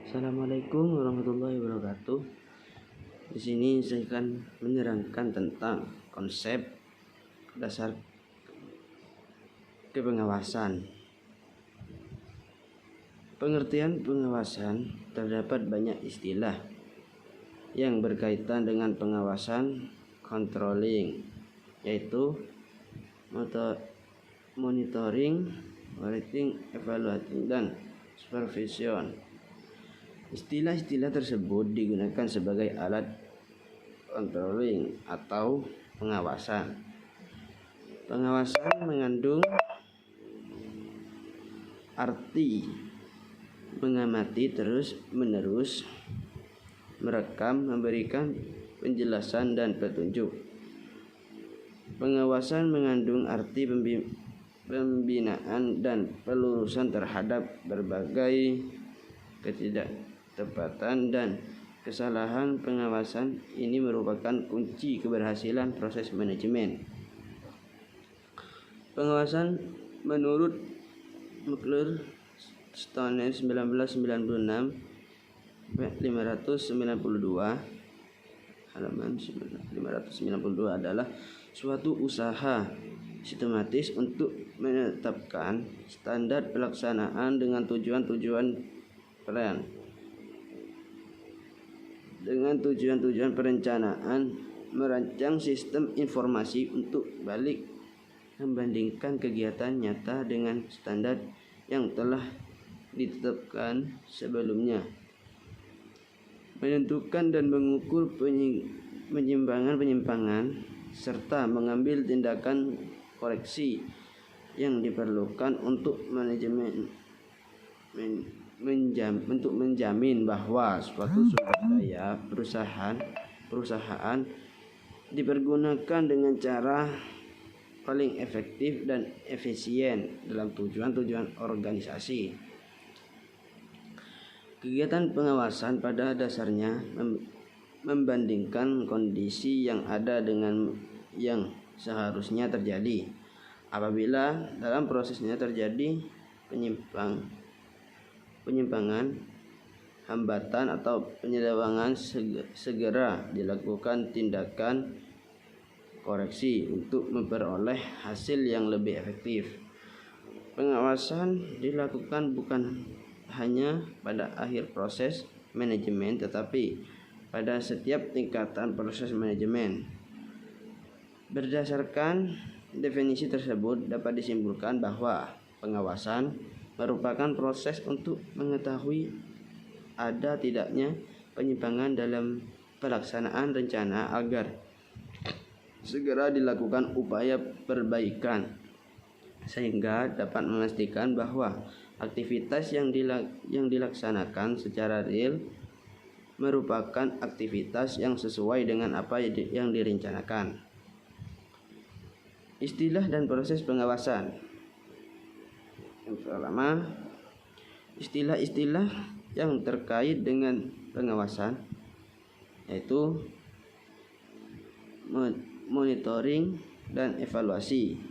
Assalamualaikum warahmatullahi wabarakatuh. Di sini saya akan menerangkan tentang konsep dasar kepengawasan. Pengertian pengawasan, terdapat banyak istilah yang berkaitan dengan pengawasan, controlling, yaitu monitoring, auditing, evaluating, dan supervision. Istilah-istilah tersebut digunakan sebagai alat controlling atau pengawasan. Pengawasan mengandung arti mengamati terus-menerus, merekam, memberikan penjelasan dan petunjuk. Pengawasan mengandung arti pembinaan dan pelurusan terhadap berbagai ketidaktepatan dan kesalahan. Pengawasan ini merupakan kunci keberhasilan proses manajemen. Pengawasan menurut McClure Stone 1996 592 halaman 592 adalah suatu usaha sistematis untuk menetapkan standar pelaksanaan dengan tujuan perencanaan, merancang sistem informasi untuk balik, membandingkan kegiatan nyata dengan standar yang telah ditetapkan sebelumnya, menentukan dan mengukur penyimpangan, serta mengambil tindakan koreksi yang diperlukan untuk menjamin bahwa suatu sumber daya perusahaan dipergunakan dengan cara paling efektif dan efisien dalam tujuan-tujuan organisasi. Kegiatan pengawasan pada dasarnya membandingkan kondisi yang ada dengan yang seharusnya terjadi. Apabila dalam prosesnya terjadi penyimpangan, hambatan atau penyelewengan, segera dilakukan tindakan koreksi untuk memperoleh hasil yang lebih efektif. Pengawasan dilakukan bukan hanya pada akhir proses manajemen, tetapi pada setiap tingkatan proses manajemen. Berdasarkan definisi tersebut, dapat disimpulkan bahwa pengawasan merupakan proses untuk mengetahui ada tidaknya penyimpangan dalam pelaksanaan rencana agar segera dilakukan upaya perbaikan, sehingga dapat memastikan bahwa aktivitas yang dilaksanakan secara real merupakan aktivitas yang sesuai dengan apa yang direncanakan. Istilah dan proses pengawasan. Yang pertama, istilah-istilah yang terkait dengan pengawasan yaitu monitoring dan evaluasi.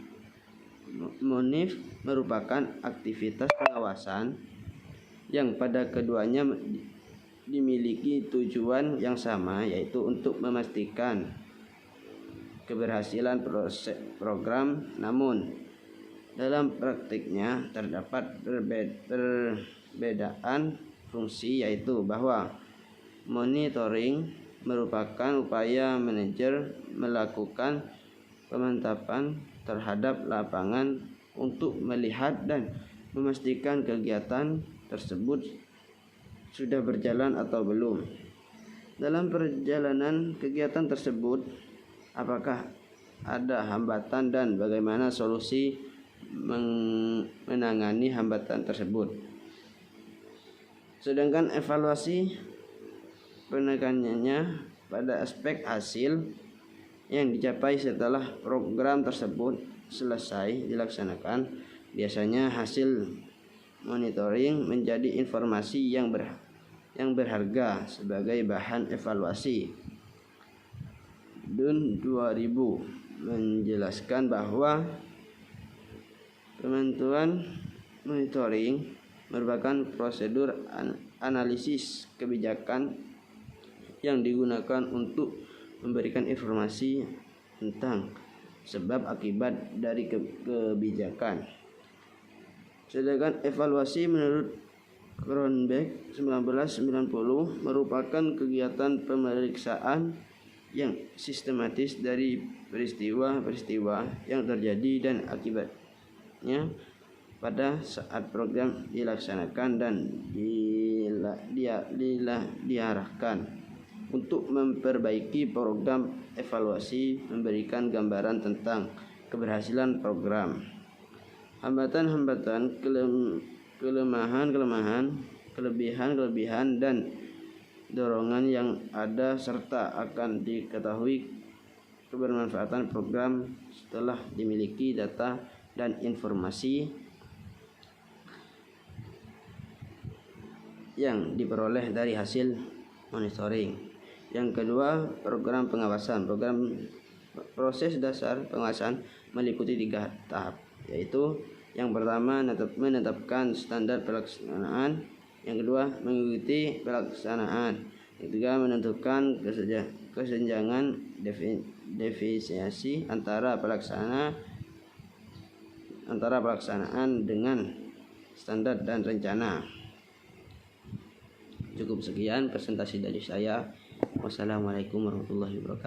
Monif merupakan aktivitas pengawasan yang pada keduanya dimiliki tujuan yang sama, yaitu untuk memastikan keberhasilan program. Namun dalam praktiknya terdapat perbedaan fungsi, yaitu bahwa monitoring merupakan upaya manajer melakukan pemantapan terhadap lapangan untuk melihat dan memastikan kegiatan tersebut sudah berjalan atau belum. Dalam perjalanan kegiatan tersebut, apakah ada hambatan dan bagaimana solusi menangani hambatan tersebut. Sedangkan evaluasi penekanannya pada aspek hasil yang dicapai setelah program tersebut selesai dilaksanakan. Biasanya hasil monitoring menjadi informasi yang berharga sebagai bahan evaluasi. Dunn 2000 menjelaskan bahwa pemantauan monitoring merupakan prosedur analisis kebijakan yang digunakan untuk memberikan informasi tentang sebab akibat dari kebijakan. Sedangkan evaluasi menurut Kronberg 1990 merupakan kegiatan pemeriksaan yang sistematis dari peristiwa-peristiwa yang terjadi dan akibatnya pada saat program dilaksanakan dan diarahkan untuk memperbaiki program. Evaluasi memberikan gambaran tentang keberhasilan program, hambatan-hambatan, kelemahan-kelemahan, kelebihan-kelebihan dan dorongan yang ada, serta akan diketahui kebermanfaatan program setelah dimiliki data dan informasi yang diperoleh dari hasil monitoring. Yang kedua, program pengawasan. Proses dasar pengawasan meliputi 3 tahap, yaitu yang pertama menetapkan standar pelaksanaan, yang kedua mengikuti pelaksanaan, yang ketiga menentukan kesenjangan defisiensi antara pelaksanaan dengan standar dan rencana. Cukup sekian presentasi dari saya. Wassalamualaikum warahmatullahi wabarakatuh.